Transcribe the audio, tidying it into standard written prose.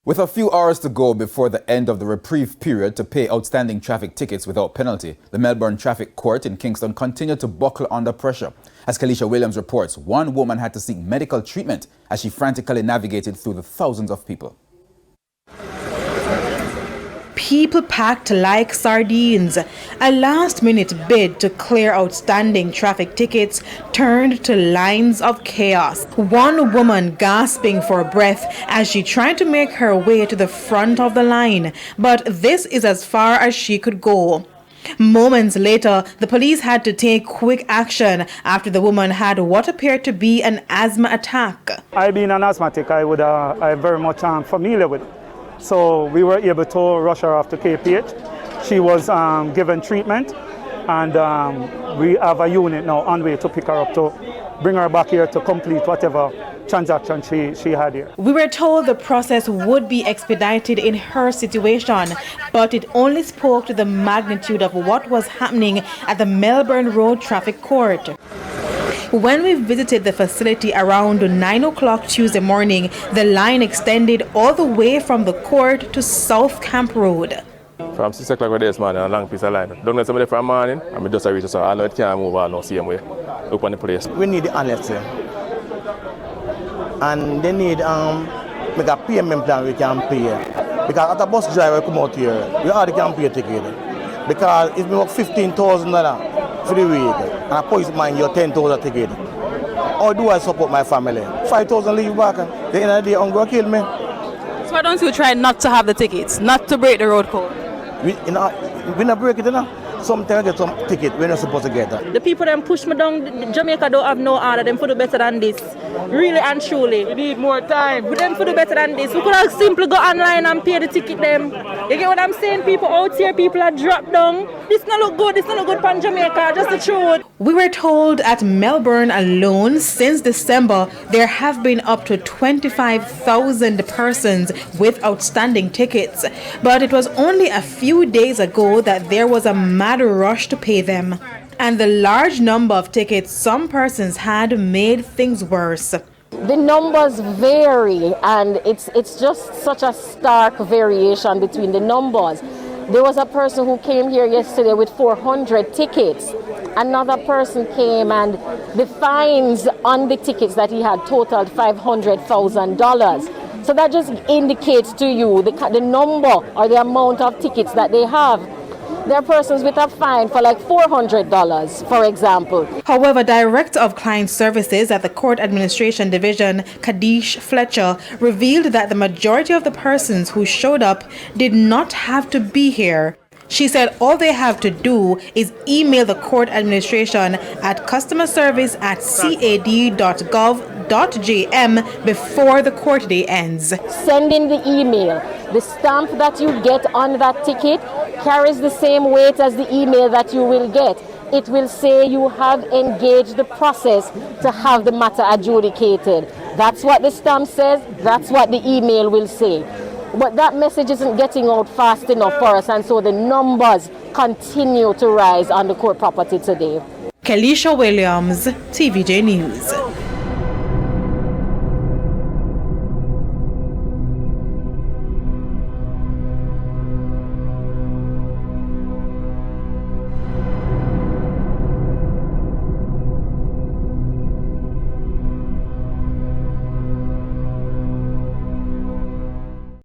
With a few hours to go before the end of the reprieve period to pay outstanding traffic tickets without penalty, the Melbourne Traffic Court in Kingston continued to buckle under pressure. As Kalisha Williams reports, one woman had to seek medical treatment as she frantically navigated through the thousands of people. People packed like sardines. A last-minute bid to clear outstanding traffic tickets turned to lines of chaos. One woman gasping for breath as she tried to make her way to the front of the line. But this is as far as she could go. Moments later, the police had to take quick action after the woman had what appeared to be an asthma attack. I being an asthmatic, I'm very much familiar with it. So we were able to rush her off to KPH. She was given treatment, and we have a unit now on way to pick her up to bring her back here to complete whatever transaction she had here. We were told the process would be expedited in her situation, but it only spoke to the magnitude of what was happening at the Melbourne Road Traffic Court. When we visited the facility around 9 o'clock Tuesday morning, the line extended all the way from the court to South Camp Road. From 6 o'clock this morning, a long piece of line. Don't let somebody from morning, and we just reach so I know it can't move all no same way. Look on the place. We need the honesty. And they need make a payment plan we can pay. Because as a bus driver come out here, we already can pay a ticket. Because it's been $15,000 for the week, and a policeman you $10,000 ticket. How do I support my family? 5,000 leave back, and the end of the day, I'm going to kill me. So why don't you try not to have the tickets, not to break the road code? We not break it, you know. Sometimes I get some ticket we're not supposed to get that. The people that push me down, Jamaica don't have no order, them for do better than this. Really and truly. We need more time. We them for do better than this. We could have simply go online and pay the ticket them. You get what I'm saying? People out here, people are dropped down. This not look good, this not look good for Jamaica, just the truth. We were told at Melbourne alone, since December, there have been up to 25,000 persons with outstanding tickets. But it was only a few days ago that there was a mad rush to pay them. And the large number of tickets some persons had made things worse. The numbers vary, and it's just such a stark variation between the numbers. There was a person who came here yesterday with 400 tickets. Another person came and the fines on the tickets that he had totaled $500,000. So that just indicates to you the number or the amount of tickets that they have. There are persons with a fine for like $400, for example. However, Director of Client Services at the Court Administration Division, Kadish Fletcher, revealed that the majority of the persons who showed up did not have to be here. She said all they have to do is email the court administration at customerservice@cad.gov.jm before the court day ends. Send in the email. The stamp that you get on that ticket carries the same weight as the email that you will get. It will say you have engaged the process to have the matter adjudicated. That's what the stamp says, that's what the email will say. But that message isn't getting out fast enough for us, and so the numbers continue to rise on the court property today. Kalisha Williams, TVJ News.